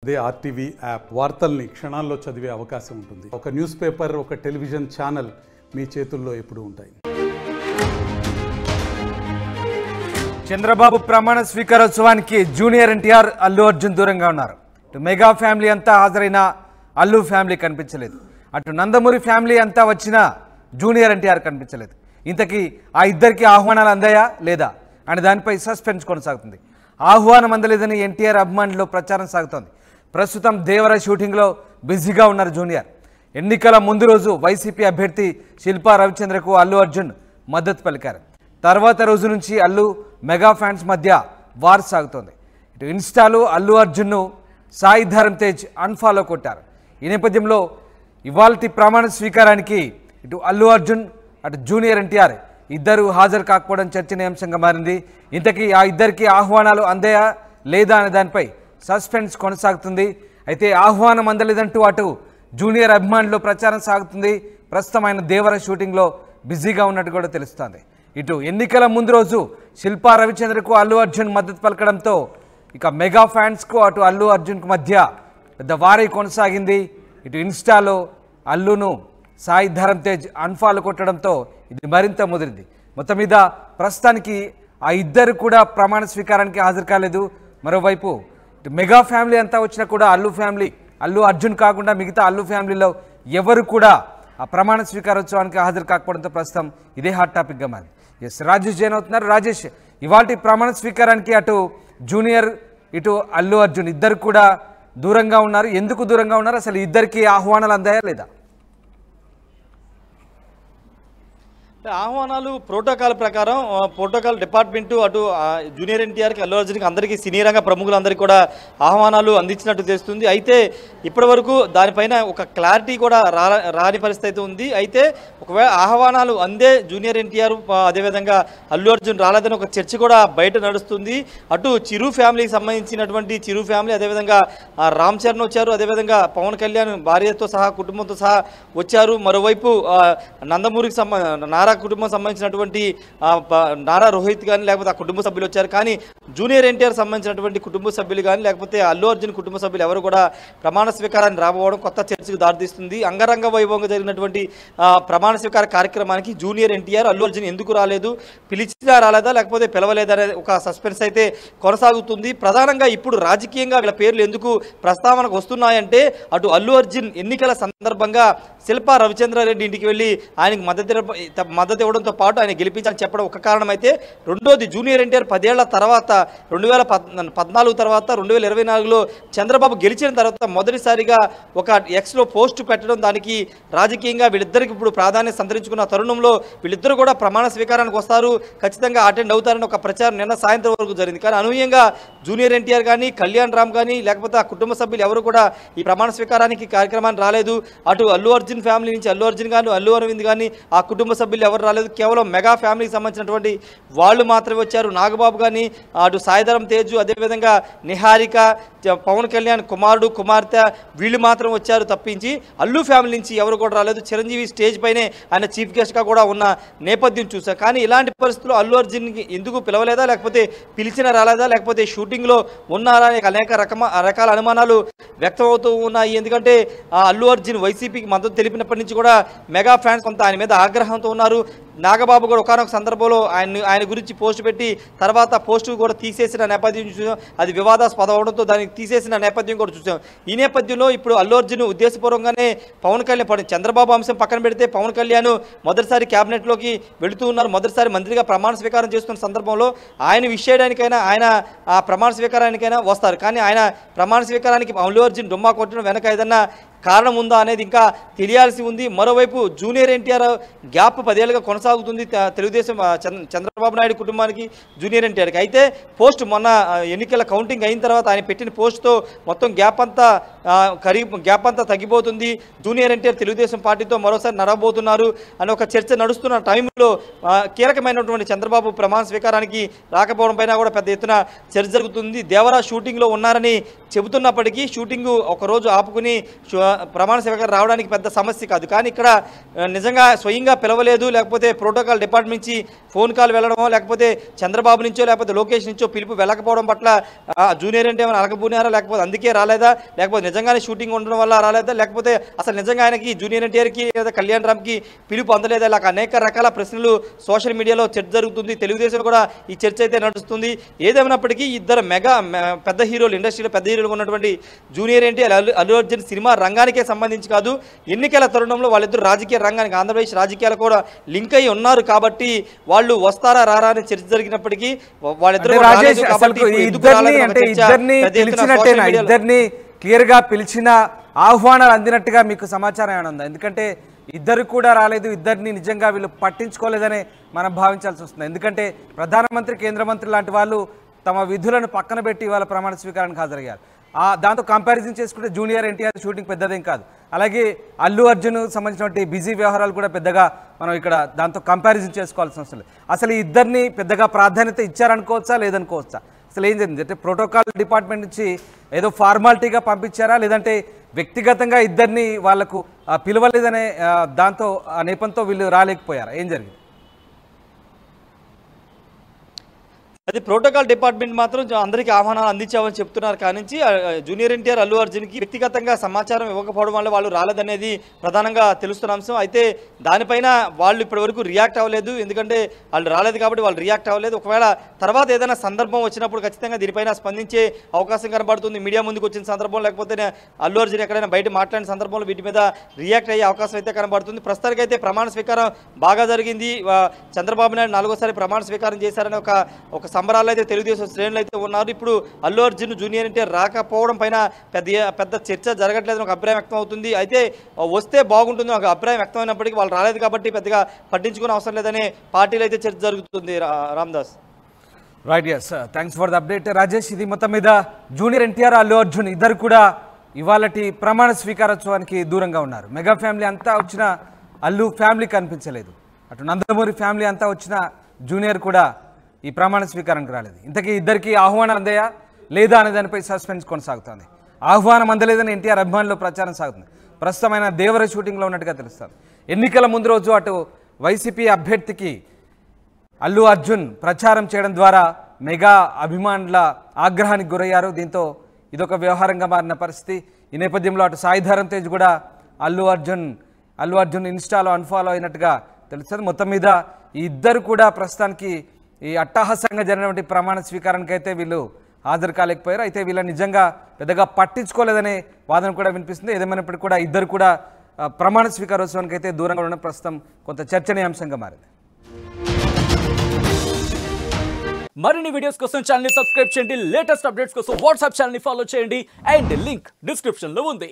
అదే RTV app వార్తల్ని క్షణాల్లో చదివే అవకాశం ఉంటుంది. ఒక న్యూస్ పేపర్, ఒక టెలివిజన్ ఛానల్ మీ చేతుల్లో ఎప్పుడూ ఉంటాయి. చంద్రబాబు ప్రమాణ స్వీకారోత్సవానికి జూనియర్ ఎన్టీఆర్, అల్లు అర్జున్ దూరంగా ఉన్నారు. ఇటు మెగా ఫ్యామిలీ అంతా హాజరైన అల్లు ఫ్యామిలీ కనిపించలేదు. అటు నందమూరి ఫ్యామిలీ అంతా వచ్చినా జూనియర్ ఎన్టీఆర్ కనిపించలేదు. ఇంతకీ ఆ ఇద్దరికి ఆహ్వానాలు అందాయా లేదా అనే దానిపై సస్పెన్స్ కొనసాగుతుంది. ఆహ్వానం అందలేదని ఎన్టీఆర్ అభిమానుల్లో ప్రచారం సాగుతోంది. ప్రస్తుతం దేవర షూటింగ్లో బిజీగా ఉన్నారు జూనియర్. ఎన్నికల ముందు రోజు వైసీపీ అభ్యర్థి శిల్పా రవిచంద్రకు అల్లు అర్జున్ మద్దతు పలికారు. తర్వాత రోజు నుంచి అల్లు మెగా ఫ్యాన్స్ మధ్య వార్ సాగుతోంది. ఇటు ఇన్స్టాలో అల్లు అర్జున్ను సాయి ధరమ్ తేజ్ అన్ఫాలో కొట్టారు. ఈ నేపథ్యంలో ఇవాల్టి ప్రమాణ స్వీకారానికి ఇటు అల్లు అర్జున్, అటు జూనియర్ ఎన్టీఆర్ ఇద్దరు హాజరు కాకపోవడం చర్చనీయాంశంగా మారింది. ఇంతకీ ఆ ఇద్దరికి ఆహ్వానాలు అందాయా లేదా అనే దానిపై సస్పెన్స్ కొనసాగుతుంది. అయితే ఆహ్వానం అందలేదంటూ అటు జూనియర్ అభిమానుల్లో ప్రచారం సాగుతుంది. ప్రస్తుతం ఆయన దేవర షూటింగ్లో బిజీగా ఉన్నట్టు కూడా తెలుస్తోంది. ఇటు ఎన్నికల ముందు రోజు శిల్పా రవిచంద్రకు అల్లు అర్జున్ మద్దతు పలకడంతో ఇక మెగా ఫ్యాన్స్కు అటు అల్లు అర్జున్కు మధ్య పెద్ద వారై కొనసాగింది. ఇటు ఇన్స్టాలో అల్లును సాయి ధరమ్ తేజ్ అన్ఫాలో కొట్టడంతో ఇది మరింత ముదిరింది. మొత్తం మీద ప్రస్తుతానికి ఆ ఇద్దరు కూడా ప్రమాణ స్వీకారానికి హాజరు కాలేదు. మరోవైపు ఇటు మెగా ఫ్యామిలీ అంతా వచ్చినా కూడా అల్లు అర్జున్ కాకుండా మిగతా అల్లు ఫ్యామిలీలో ఎవరు కూడా ఆ ప్రమాణ స్వీకారోత్సవానికి హాజరు కాకపోవడంతో ప్రస్తుతం ఇదే హాట్ టాపిక్గా మారింది. ఎస్, రాజేష్ జైన్ అవుతున్నారు. రాజేష్, ఇవాళ ప్రమాణ స్వీకారానికి అటు జూనియర్, ఇటు అల్లు అర్జున్ ఇద్దరు కూడా దూరంగా ఉన్నారు. ఎందుకు దూరంగా ఉన్నారు? అసలు ఇద్దరికి ఆహ్వానాలు అందాయా లేదా? ఆహ్వానాలు ప్రోటోకాల్ ప్రకారం ప్రోటోకాల్ డిపార్ట్మెంటు అటు జూనియర్ ఎన్టీఆర్కి, అల్లు అర్జున్కి అందరికీ సినీ రంగ ప్రముఖులందరికీ కూడా ఆహ్వానాలు అందించినట్టు తెలుస్తుంది. అయితే ఇప్పటివరకు దానిపైన ఒక క్లారిటీ కూడా రాని పరిస్థితి ఉంది. అయితే ఒకవేళ ఆహ్వానాలు అందే జూనియర్ ఎన్టీఆర్ అదేవిధంగా అల్లు అర్జున్ రాలేదని ఒక చర్చ కూడా బయట నడుస్తుంది. అటు చిరు ఫ్యామిలీకి సంబంధించినటువంటి చిరు ఫ్యామిలీ, అదేవిధంగా రామ్ చరణ్ వచ్చారు, అదేవిధంగా పవన్ కళ్యాణ్ భార్యతో సహా కుటుంబంతో సహా వచ్చారు. మరోవైపు నందమూరికి నారా కుటుంబం సంబంధించినటువంటి నారా రోహిత్ కానీ లేకపోతే ఆ కుటుంబ సభ్యులు వచ్చారు. కానీ జూనియర్ ఎన్టీఆర్ సంబంధించినటువంటి కుటుంబ సభ్యులు కానీ లేకపోతే అల్లు అర్జున్ కుటుంబ సభ్యులు ఎవరు కూడా ప్రమాణ స్వీకారాన్ని రాబోవడం కొత్త చర్చకు దారితీస్తుంది. అంగరంగ వైభవంగా జరిగినటువంటి ప్రమాణ స్వీకార కార్యక్రమానికి జూనియర్ ఎన్టీఆర్, అల్లు అర్జున్ ఎందుకు రాలేదు, పిలిచినా రాలేదా లేకపోతే పిలవలేదా అనే ఒక సస్పెన్స్ అయితే కొనసాగుతుంది. ప్రధానంగా ఇప్పుడు రాజకీయంగా వీళ్ళ పేర్లు ఎందుకు ప్రస్తావనకు వస్తున్నాయంటే అటు అల్లు అర్జున్ ఎన్నికల సందర్భంగా శిల్పా రవిచంద్రారెడ్డి ఇంటికి వెళ్ళి ఆయనకు మద్దతు ఇవ్వడంతో పాటు ఆయన గెలిపించాలని చెప్పడం ఒక కారణం అయితే, రెండోది జూనియర్ ఎన్టీఆర్ 10 ఏళ్ల తర్వాత 2014 తర్వాత 2024లో చంద్రబాబు గెలిచిన తర్వాత మొదటిసారిగా ఒక ఎక్స్లో పోస్టు పెట్టడం, దానికి రాజకీయంగా వీళ్ళిద్దరికి ఇప్పుడు ప్రాధాన్యత సంతరించుకున్న తరుణంలో వీళ్ళిద్దరూ కూడా ప్రమాణ స్వీకారానికి వస్తారు, ఖచ్చితంగా అటెండ్ అవుతారని ఒక ప్రచారం నిన్న సాయంత్రం వరకు జరిగింది. కానీ అనూహ్యంగా జూనియర్ ఎన్టీఆర్ కానీ, కళ్యాణ్ రామ్ కానీ లేకపోతే ఆ కుటుంబ సభ్యులు ఎవరు కూడా ఈ ప్రమాణ స్వీకారానికి కార్యక్రమాన్ని రాలేదు. అటు అల్లు అర్జున్ ఫ్యామిలీ నుంచి అల్లు అర్జున్ కానీ, అల్లు అరవింద్ కానీ ఆ కుటుంబ సభ్యులు ఎవరు రాలేదు. కేవలం మెగా ఫ్యామిలీకి సంబంధించినటువంటి వాళ్ళు మాత్రమే వచ్చారు. నాగబాబు కానీ, అటు సాయి ధరమ్ తేజ్, అదేవిధంగా నిహారిక, పవన్ కళ్యాణ్ కుమారుడు కుమార్తె వీళ్ళు మాత్రం వచ్చారు తప్పించి అల్లు ఫ్యామిలీ నుంచి ఎవరు కూడా రాలేదు. చిరంజీవి స్టేజ్ పైనే ఆయన చీఫ్ గెస్ట్గా కూడా ఉన్న నేపథ్యం చూశారు. కానీ ఇలాంటి పరిస్థితుల్లో అల్లు అర్జున్కి ఎందుకు పిలవలేదా, లేకపోతే పిలిచినా రాలేదా, లేకపోతే షూటింగ్లో ఉన్నారా అనే అనేక రకాల అనుమానాలు వ్యక్తమవుతూ ఉన్నాయి. ఎందుకంటే అల్లు అర్జున్ వైసీపీకి మద్దతు తెలిపినప్పటి నుంచి కూడా మెగా ఫ్యాన్స్ కొంత ఆయన మీద ఆగ్రహంతో ఉన్నారు. నాగబాబు కూడా ఒకనొక సందర్భంలో ఆయన గురించి పోస్టు పెట్టి తర్వాత పోస్టు కూడా తీసేసిన నేపథ్యం చూసాం. అది వివాదాస్పదం అవడంతో దానికి తీసేసిన నేపథ్యం కూడా చూసాం. ఈ నేపథ్యంలో ఇప్పుడు అల్లు అర్జున్ ఉద్దేశపూర్వకంగానే పవన్ కళ్యాణ్ చంద్రబాబు అంశం పక్కన పెడితే పవన్ కళ్యాణ్ మొదటిసారి క్యాబినెట్లోకి వెళుతూ ఉన్నారు. మొదటిసారి మంత్రిగా ప్రమాణ స్వీకారం చేస్తున్న సందర్భంలో ఆయన విషయానికైనా ఆయన ఆ ప్రమాణ స్వీకారానికైనా వస్తారు. కానీ ఆయన ప్రమాణ స్వీకారానికి అల్లు అర్జున్ డుమ్మా కొట్టడం వెనక ఏదన్నా కారణం ఉందా అనేది ఇంకా తెలియాల్సి ఉంది. మరోవైపు జూనియర్ ఎన్టీఆర్ గ్యాప్ 10 ఏళ్ళుగా కొనసాగుతుంది తెలుగుదేశం చంద్రబాబు నాయుడు కుటుంబానికి, జూనియర్ ఎన్టీఆర్కి. అయితే పోస్ట్ మొన్న ఎన్నికల కౌంటింగ్ అయిన తర్వాత ఆయన పెట్టిన పోస్ట్తో మొత్తం గ్యాప్ అంతా తగ్గిపోతుంది. జూనియర్ ఎన్టీఆర్ తెలుగుదేశం పార్టీతో మరోసారి నడవబోతున్నారు అని ఒక చర్చ నడుస్తున్న టైంలో కీలకమైనటువంటి చంద్రబాబు ప్రమాణ స్వీకారానికి రాకపోవడం పైన కూడా పెద్ద ఎత్తున చర్చ జరుగుతుంది. దేవరా షూటింగ్లో ఉన్నారని చెబుతున్నప్పటికీ షూటింగ్ ఒకరోజు ఆపుకుని ప్రమాణ స్వీకారం రావడానికి పెద్ద సమస్య కాదు. కానీ ఇక్కడ నిజంగా స్వయంగా పిలవలేదు, లేకపోతే ప్రోటోకాల్ డిపార్ట్మెంట్ నుంచి ఫోన్ కాల్ వెళ్ళడమో, లేకపోతే చంద్రబాబు నుంచో లేకపోతే లోకేష్ నుంచో పిలుపు వెళ్ళకపోవడం పట్ల జూనియర్ అంటే ఏమైనా అలగబూనారా, లేకపోతే అందుకే రాలేదా, లేకపోతే నిజంగానే షూటింగ్ ఉండడం వల్ల రాలేదా, లేకపోతే అసలు నిజంగా ఆయనకి జూనియర్ ఎన్టీఆర్కి లేదా కళ్యాణ్ రామ్కి పిలుపు అందలేదా, ఇలా అనేక రకాల ప్రశ్నలు సోషల్ మీడియాలో చర్చ జరుగుతుంది. తెలుగుదేశంలో కూడా ఈ చర్చ అయితే నడుస్తుంది. ఏదేమైనప్పటికీ ఇద్దరు పెద్ద హీరోలు, ఇండస్ట్రీలో పెద్ద హీరోలు ఉన్నటువంటి జూనియర్ ఎన్టీఆర్, అల్లు అర్జున్ సినిమా రంగానికే సంబంధించి కాదు, ఎన్నికల తరుణంలో వాళ్ళిద్దరు రాజకీయ రంగానికి, ఆంధ్రప్రదేశ్ రాజకీయాలు కూడా లింక్ అయి ఉన్నారు కాబట్టి వాళ్ళు వస్తారా రారా అని చర్చ జరిగినప్పటికీ వాళ్ళిద్దరు ఇద్దరిని క్లియర్ గా పిలిచిన ఆహ్వానాలు అందినట్టుగా మీకు సమాచారం ఏమైనా ఉందా? ఎందుకంటే ఇద్దరు కూడా రాలేదు, ఇద్దరిని నిజంగా వీళ్ళు పట్టించుకోలేదని మనం భావించాల్సి వస్తుంది. ఎందుకంటే ప్రధానమంత్రి, కేంద్ర మంత్రి లాంటి వాళ్ళు తమ విధులను పక్కన పెట్టి వాళ్ళ ప్రమాణ స్వీకారానికి హాజరయ్యారు. దాంతో కంపారిజన్ చేసుకుంటే జూనియర్ ఎన్టీఆర్ షూటింగ్ పెద్దదేం కాదు. అలాగే అల్లు అర్జున్ సంబంధించినటువంటి బిజీ వ్యవహారాలు కూడా పెద్దగా మనం ఇక్కడ దాంతో కంపారిజన్ చేసుకోవాల్సిన అవసరం లేదు. అసలు ఈ ఇద్దరిని పెద్దగా ప్రాధాన్యత ఇచ్చారనుకోవచ్చా లేదనుకోవచ్చా? అసలు ఏం జరిగింది అంటే ప్రోటోకాల్ డిపార్ట్మెంట్ నుంచి ఏదో ఫార్మాలిటీగా పంపించారా, లేదంటే వ్యక్తిగతంగా ఇద్దరిని వాళ్లకు పిలవలేదనే దాంతో ఆ నేపంతో వీళ్ళు రాలేకపోయారా? ఏం జరిగింది? అది ప్రోటోకాల్ డిపార్ట్మెంట్ మాత్రం అందరికీ ఆహ్వానాలు అందించామని చెప్తున్నారు. కానీ జూనియర్ ఎన్టీఆర్, అల్లు అర్జున్కి వ్యక్తిగతంగా సమాచారం ఇవ్వకపోవడం వల్ల వాళ్ళు రాలేదనేది ప్రధానంగా తెలుస్తున్న అంశం. అయితే దానిపైన వాళ్ళు ఇప్పటివరకు రియాక్ట్ అవ్వలేదు. ఎందుకంటే వాళ్ళు రాలేదు కాబట్టి వాళ్ళు రియాక్ట్ అవ్వలేదు. ఒకవేళ తర్వాత ఏదైనా సందర్భం వచ్చినప్పుడు ఖచ్చితంగా దీనిపైన స్పందించే అవకాశం కనబడుతుంది. మీడియా ముందుకు వచ్చిన సందర్భం, లేకపోతే అల్లు అర్జున్ ఎక్కడైనా బయట మాట్లాడిన సందర్భంలో వీటి మీద రియాక్ట్ అయ్యే అవకాశం అయితే కనబడుతుంది. ప్రస్తుతానికి అయితే ప్రమాణ స్వీకారం బాగా జరిగింది. చంద్రబాబు నాయుడు 4వ ప్రమాణ స్వీకారం చేశారని ఒక సంబరాలు అయితే తెలుగుదేశం శ్రేణులు అయితే ఉన్నారు. ఇప్పుడు అల్లు అర్జున్, జూనియర్ ఎన్టీఆర్ రాకపోవడం పైన పెద్ద చర్చ జరగట్లేదని ఒక అభిప్రాయం వ్యక్తం అవుతుంది. అయితే వస్తే బాగుంటుంది ఒక అభిప్రాయం వ్యక్తం అయినప్పటికీ వాళ్ళు రాలేదు కాబట్టి పెద్దగా పట్టించుకునే అవసరం లేదనే పార్టీలో అయితే చర్చ జరుగుతుంది. Ramdas. Right, yes, thanks for the update Rajesh. ఇది మొత్తం మీద జూనియర్ ఎన్టీఆర్, అల్లు అర్జున్ ఇద్దరు కూడా ఇవాళటి ప్రమాణ స్వీకారోత్సవానికి దూరంగా ఉన్నారు. మెగా ఫ్యామిలీ అంతా వచ్చిన అల్లు ఫ్యామిలీ కనిపించలేదు. అటు నందమూరి ఫ్యామిలీ అంతా వచ్చిన జూనియర్ కూడా ఈ ప్రమాణ స్వీకారానికి రాలేదు. ఇంతకీ ఇద్దరికి ఆహ్వానం అందాయా లేదా అనే దానిపై సస్పెన్స్ కొనసాగుతోంది. ఆహ్వానం అందలేదని ఎన్టీఆర్ అభిమానులు ప్రచారం సాగుతుంది. ప్రస్తుతం ఆయన దేవర షూటింగ్లో ఉన్నట్టుగా తెలుస్తుంది. ఎన్నికల ముందు రోజు అటు వైసీపీ అభ్యర్థికి అల్లు అర్జున్ ప్రచారం చేయడం ద్వారా మెగా అభిమానుల ఆగ్రహానికి గురయ్యారు. దీంతో ఇదొక వ్యవహారంగా మారిన పరిస్థితి. ఈ నేపథ్యంలో అటు సాయిధరం తేజ్ కూడా అల్లు అర్జున్ ఇన్స్టాలో అన్ఫాలో అయినట్టుగా తెలుస్తుంది. మొత్తం మీద ఈ ఇద్దరు కూడా ప్రస్తుతానికి ఈ అట్టహాసంగా జరిగినటువంటి ప్రమాణ స్వీకారానికి అయితే వీళ్ళు హాజరు కాలేకపోయారు. అయితే వీళ్ళని నిజంగా పెద్దగా పట్టించుకోలేదనే వాదన కూడా వినిపిస్తుంది. ఏదేమైనప్పటికీ కూడా ఇద్దరు కూడా ప్రమాణ స్వీకారోత్సవానికి అయితే దూరంగా ఉండడం ప్రస్తుతం కొంత చర్చనీయాంశంగా మారింది. మరిన్ని వీడియోస్ కోసం ఛానల్ ని సబ్స్క్రైబ్ చేయండి. లేటెస్ట్ అప్డేట్స్ కోసం వాట్సాప్ ఛానల్ ని ఫాలో చేయండి. అండ్ లింక్ డిస్క్రిప్షన్ లో ఉంది.